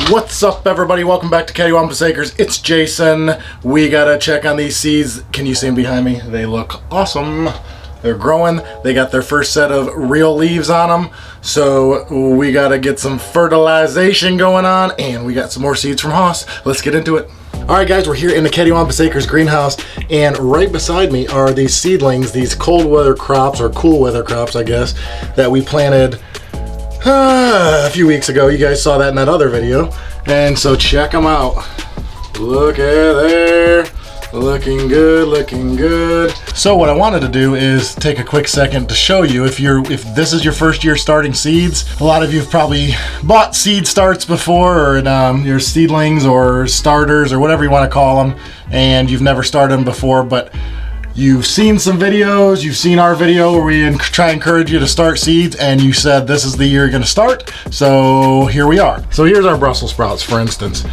What's up, everybody? Welcome back to Cattywampus Acres. It's Jason. We gotta check on these seeds. Can you see them behind me? They look awesome. They're growing. They got their first set of real leaves on them. So we gotta get some fertilization going on, and we got some more seeds from Haas. Let's get into it. All right, guys, we're here in the Cattywampus Acres greenhouse, and right beside me are these seedlings, these cold weather crops, or cool weather crops, I guess, that we planted a few weeks ago. You guys saw that in that other video, and so check them out. Look at there, looking good, looking good. So what I wanted to do is take a quick second to show you, if this is your first year starting seeds. A lot of you have probably bought seed starts before, or your seedlings or starters or whatever you want to call them, and you've never started them before, but you've seen some videos, you've seen our video where we try to encourage you to start seeds, and you said this is the year you're going to start, so here we are. So here's our Brussels sprouts, for instance.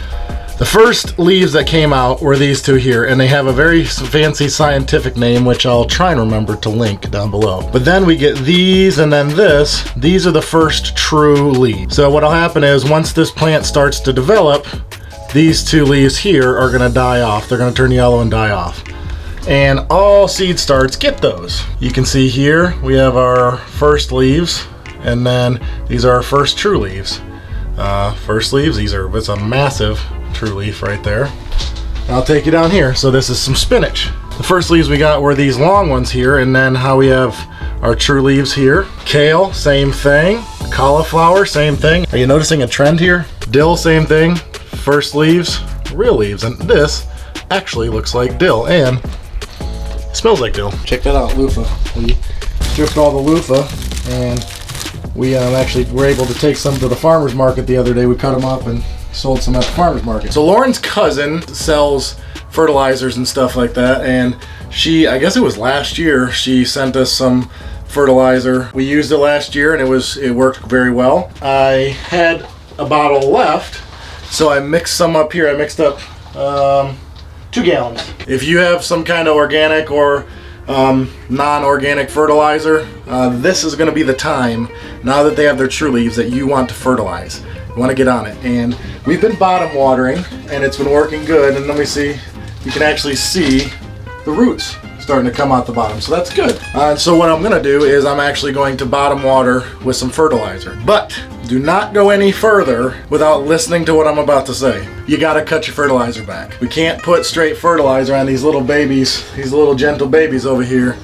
The first leaves that came out were these two here, and they have a very fancy scientific name, which I'll try and remember to link down below. But then we get these, and then this. These are the first true leaves. So what'll happen is, once this plant starts to develop, these two leaves here are going to die off. They're going to turn yellow and die off. And all seed starts get those. You can see here we have our first leaves, and then these are our first true leaves. First leaves, it's a massive true leaf right there. I'll take you down here. So this is some spinach. The first leaves we got were these long ones here, and then how we have our true leaves here. Kale, same thing. Cauliflower, same thing. Are you noticing a trend here? Dill, same thing. First leaves, real leaves, and this actually looks like dill, and it smells like dill. Check that out, loofah. We stripped all the loofah, and we actually were able to take some to the farmer's market the other day. We cut them up and sold some at the farmer's market. So Lauren's cousin sells fertilizers and stuff like that, and I guess it was last year, she sent us some fertilizer. We used it last year, and it worked very well. I had a bottle left, so I mixed some up here. I mixed up 2 gallons. If you have some kind of organic or non-organic fertilizer, this is going to be the time, now that they have their true leaves, that you want to fertilize. You want to get on it. And we've been bottom watering, and it's been working good. And let me see, you can actually see the roots starting to come out the bottom, so that's good. So what I'm going to do is I'm actually going to bottom water with some fertilizer. But do not go any further without listening to what I'm about to say. You got to cut your fertilizer back. We can't put straight fertilizer on these little babies, these little gentle babies over here,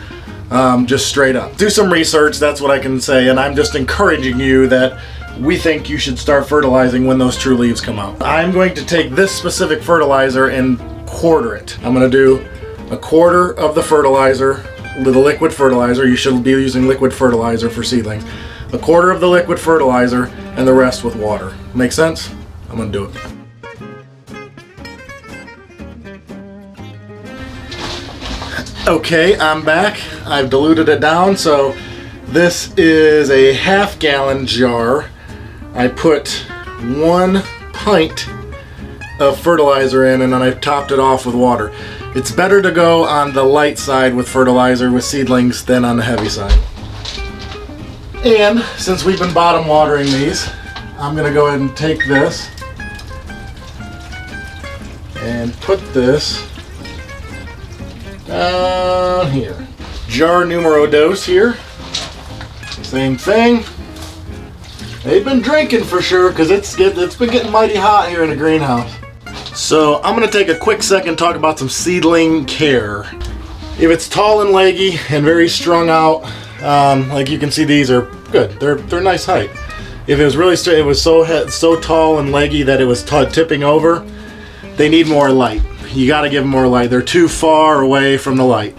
just straight up. Do some research, that's what I can say, and I'm just encouraging you that we think you should start fertilizing when those true leaves come out. I'm going to take this specific fertilizer and quarter it. I'm going to do a quarter of the fertilizer, the liquid fertilizer. You should be using liquid fertilizer for seedlings. A quarter of the liquid fertilizer, and the rest with water. Make sense? I'm gonna do it. Okay, I'm back. I've diluted it down, so this is a half-gallon jar. I put 1 pint of fertilizer in, and then I've topped it off with water. It's better to go on the light side with fertilizer with seedlings than on the heavy side. And since we've been bottom watering these, I'm going to go ahead and take this and put this down here. Jar numero dos here. Same thing. They've been drinking for sure, because it's been getting mighty hot here in the greenhouse. So I'm going to take a quick second to talk about some seedling care. If it's tall and leggy and very strung out, like you can see, these are good. They're nice height. If it was really straight, it was so tall and leggy that it was tipping over, they need more light. You got to give them more light. They're too far away from the light.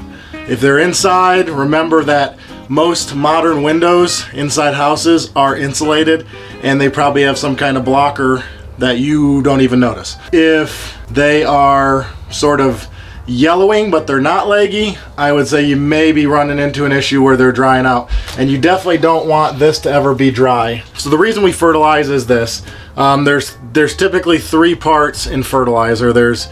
If they're inside, remember that most modern windows inside houses are insulated, and they probably have some kind of blocker that you don't even notice. If they are sort of yellowing but they're not leggy, I would say you may be running into an issue where they're drying out, and you definitely don't want this to ever be dry. So the reason we fertilize is this. There's typically 3 parts in fertilizer. There's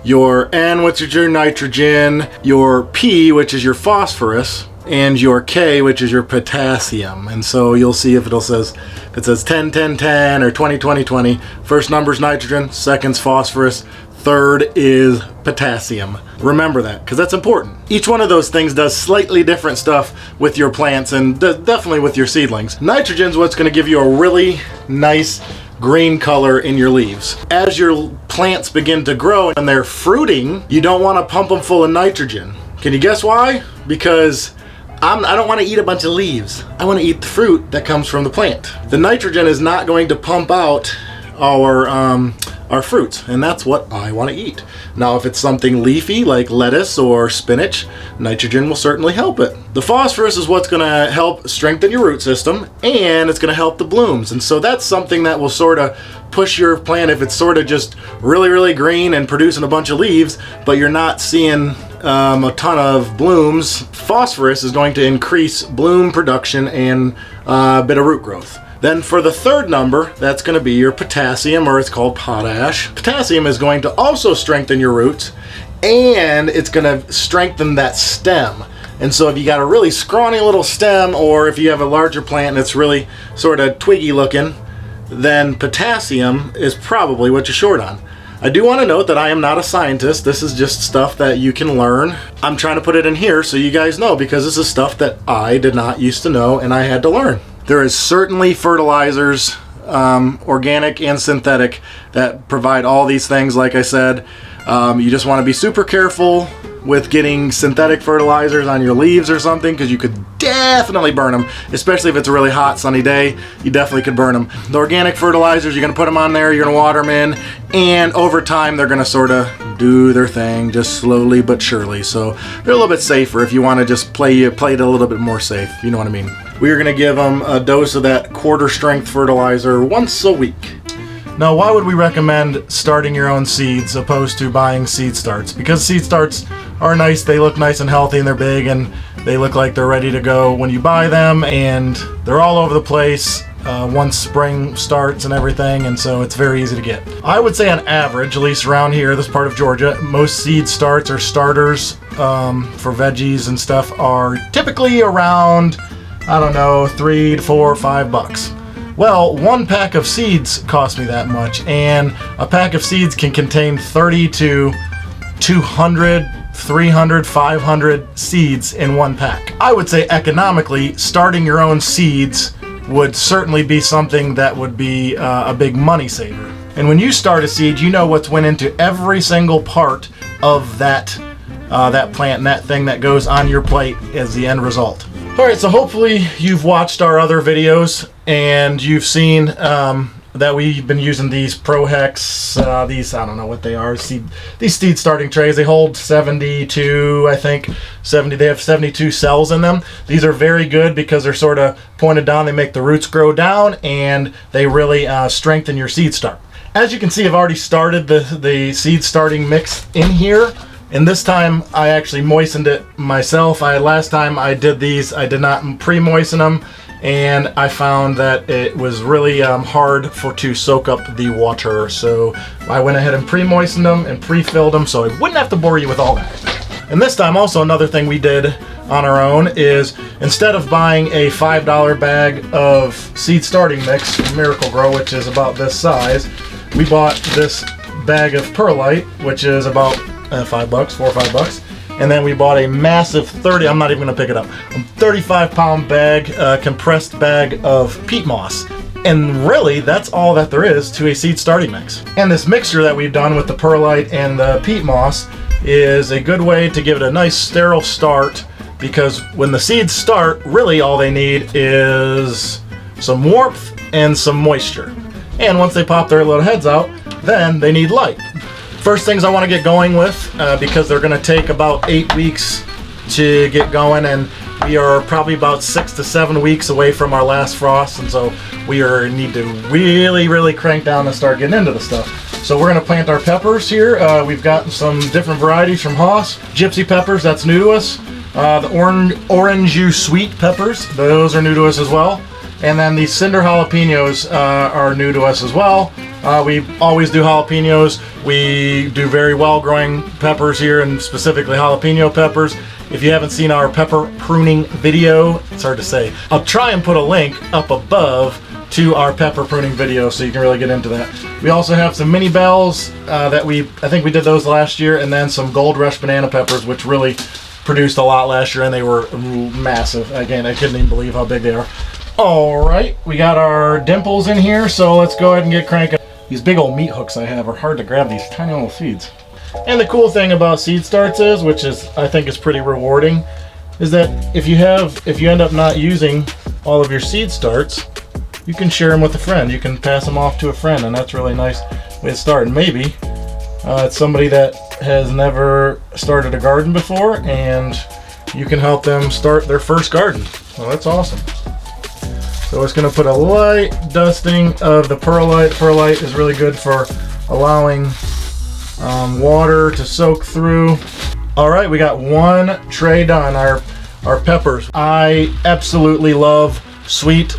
your N, which is your nitrogen, your P, which is your phosphorus, and your K, which is your potassium. And so you'll see if it says 10 10 10 or 20 20 20. First number's nitrogen, second's phosphorus, third is potassium. Remember that, because that's important. Each one of those things does slightly different stuff with your plants, and definitely with your seedlings. Nitrogen's what's going to give you a really nice green color in your leaves. As your plants begin to grow and they're fruiting, you don't want to pump them full of nitrogen. Can you guess why? Because I don't want to eat a bunch of leaves. I want to eat the fruit that comes from the plant. The nitrogen is not going to pump out our fruits, and that's what I want to eat. Now, if it's something leafy like lettuce or spinach, nitrogen will certainly help it. The phosphorus is what's going to help strengthen your root system, and it's going to help the blooms. And so that's something that will sort of push your plant if it's sort of just really, really green and producing a bunch of leaves, but you're not seeing a ton of blooms. Phosphorus is going to increase bloom production and a bit of root growth. Then for the third number, that's going to be your potassium, or it's called potash. Potassium is going to also strengthen your roots, and it's going to strengthen that stem. And so if you got a really scrawny little stem, or if you have a larger plant and it's really sort of twiggy looking, then potassium is probably what you're short on. I do want to note that I am not a scientist. This is just stuff that you can learn. I'm trying to put it in here so you guys know, because this is stuff that I did not used to know and I had to learn. There is certainly fertilizers, organic and synthetic, that provide all these things. Like I said, you just want to be super careful with getting synthetic fertilizers on your leaves or something, because you could definitely burn them, especially if it's a really hot sunny day. You definitely could burn them. The organic fertilizers, you're going to put them on there, you're going to water them in, and over time they're going to sort of do their thing, just slowly but surely. So they're a little bit safer if you want to just play it a little bit more safe, you know what I mean. We are going to give them a dose of that quarter strength fertilizer once a week. Now, why would we recommend starting your own seeds opposed to buying seed starts? Because seed starts are nice, they look nice and healthy, and they're big, and they look like they're ready to go when you buy them, and they're all over the place once spring starts and everything, and so it's very easy to get. I would say on average, at least around here, this part of Georgia, most seed starts or starters for veggies and stuff are typically around, I don't know, $3 to $4 or $5. Well, one pack of seeds cost me that much, and a pack of seeds can contain 30 to 200, 300, 500 seeds in one pack. I would say economically, starting your own seeds would certainly be something that would be a big money saver. And when you start a seed, you know what's went into every single part of that plant, and that thing that goes on your plate as the end result. Alright, so hopefully you've watched our other videos and you've seen that we've been using these ProHex, these, I don't know what they are, these seed starting trays. They hold 72, I think, they have 72 cells in them. These are very good because they're sort of pointed down, they make the roots grow down, and they really strengthen your seed start. As you can see, I've already started the seed starting mix in here. And this time I actually moistened it myself. Last time I did these, I did not pre-moisten them, and I found that it was really hard to soak up the water. So I went ahead and pre-moistened them and pre-filled them so I wouldn't have to bore you with all that. And this time also, another thing we did on our own is, instead of buying a $5 bag of seed starting mix from Miracle Grow, which is about this size, we bought this bag of perlite, which is about $5, $4 or $5, and then we bought a massive 35 pound bag, compressed bag of peat moss. And really, that's all that there is to a seed starting mix. And this mixture that we've done with the perlite and the peat moss is a good way to give it a nice sterile start, because when the seeds start, really all they need is some warmth and some moisture. And once they pop their little heads out, then they need light. First things I want to get going with, because they're going to take about 8 weeks to get going, and we are probably about 6 to 7 weeks away from our last frost, and so we need to really crank down and start getting into the stuff. So we're going to plant our peppers here. We've gotten some different varieties from Haas. Gypsy peppers, that's new to us. The orange sweet peppers, those are new to us as well. And then the cinder jalapenos are new to us as well. We always do jalapenos. We do very well growing peppers here, and specifically jalapeno peppers. If you haven't seen our pepper pruning video, it's hard to say. I'll try and put a link up above to our pepper pruning video so you can really get into that. We also have some mini bells that I think we did those last year, and then some Gold Rush banana peppers, which really produced a lot last year, and they were massive. Again, I couldn't even believe how big they are. All right, we got our dimples in here, so let's go ahead and get cranking. These big old meat hooks I have are hard to grab these tiny little seeds. And the cool thing about seed starts is, which is I think is pretty rewarding, is that if you end up not using all of your seed starts, you can share them with a friend. You can pass them off to a friend, and that's really nice way to start. And maybe it's somebody that has never started a garden before, and you can help them start their first garden. Well, that's awesome. So it's going to put a light dusting of the perlite. Perlite is really good for allowing water to soak through. All right, we got one tray done. Our peppers. I absolutely love sweet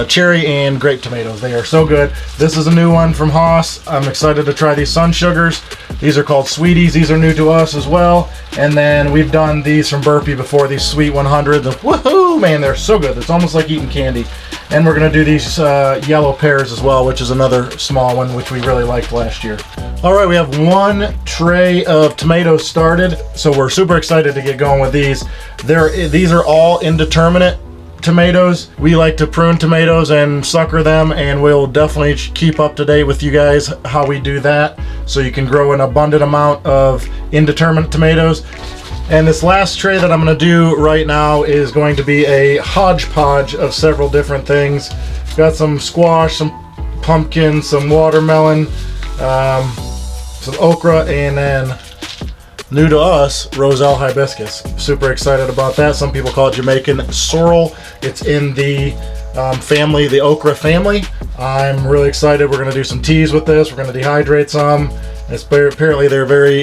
cherry and grape tomatoes. They are so good. This is a new one from Haas. I'm excited to try these Sun Sugars. These are called Sweeties. These are new to us as well. And then we've done these from Burpee before, these Sweet 100. Woohoo, man, they're so good. It's almost like eating candy. And we're gonna do these yellow pears as well, which is another small one, which we really liked last year. All right, we have one tray of tomatoes started, so we're super excited to get going with these. These are all indeterminate tomatoes. We like to prune tomatoes and sucker them, and we'll definitely keep up to date with you guys how we do that, so you can grow an abundant amount of indeterminate tomatoes. And this last tray that I'm going to do right now is going to be a hodgepodge of several different things. Got some squash, some pumpkin, some watermelon, some okra, and then new to us, Roselle hibiscus. Super excited about that. Some people call it Jamaican sorrel. It's in the family, the okra family. I'm really excited. We're going to do some teas with this. We're going to dehydrate some. Apparently they're very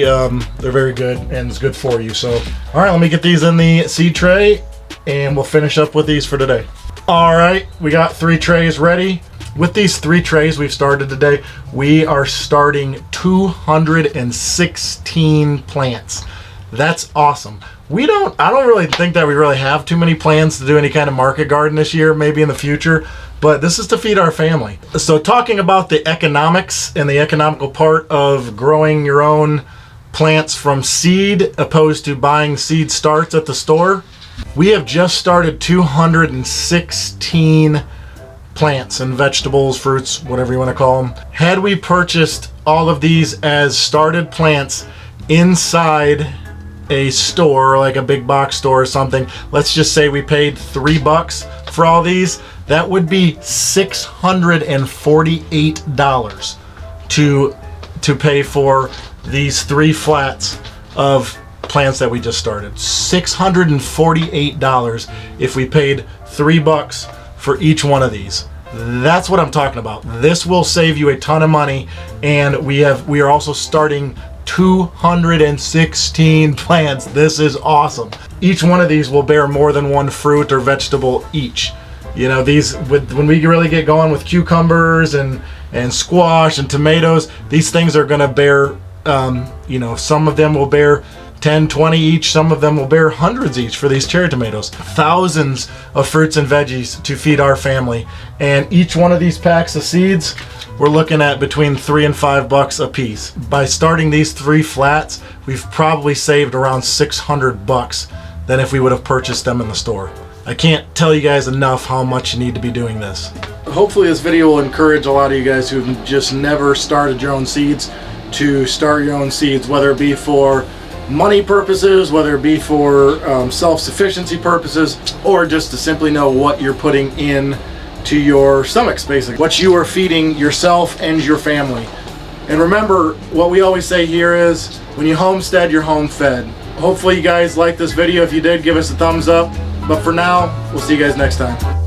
good, and it's good for you. So, all right, let me get these in the seed tray, and we'll finish up with these for today. All right, we got 3 trays ready. With these 3 trays we've started today, we are starting 216 plants. That's awesome. I don't really think that we really have too many plans to do any kind of market garden this year, maybe in the future, but this is to feed our family. So talking about the economics and the economical part of growing your own plants from seed opposed to buying seed starts at the store, we have just started 216 plants and vegetables, fruits, whatever you want to call them. Had we purchased all of these as started plants inside a store, like a big box store or something, let's just say we paid $3 for all these, that would be $648 to pay for these 3 flats of plants that we just started. $648 if we paid $3 for each one of these. That's what I'm talking about. This will save you a ton of money, and we are also starting 216 plants. This is awesome. Each one of these will bear more than one fruit or vegetable each. You know, when we really get going with cucumbers and squash and tomatoes, these things are going to bear, some of them will bear 10, 20 each. Some of them will bear hundreds each for these cherry tomatoes. Thousands of fruits and veggies to feed our family. And each one of these packs of seeds, we're looking at between $3 and $5 a piece. By starting these 3 flats, we've probably saved around $600 than if we would have purchased them in the store. I can't tell you guys enough how much you need to be doing this. Hopefully this video will encourage a lot of you guys who've just never started your own seeds to start your own seeds, whether it be for money purposes, whether it be for self-sufficiency purposes, or just to simply know what you're putting in to your stomachs, basically. What you are feeding yourself and your family. And remember, what we always say here is, when you homestead, you're home fed. Hopefully you guys liked this video. If you did, give us a thumbs up. But for now, we'll see you guys next time.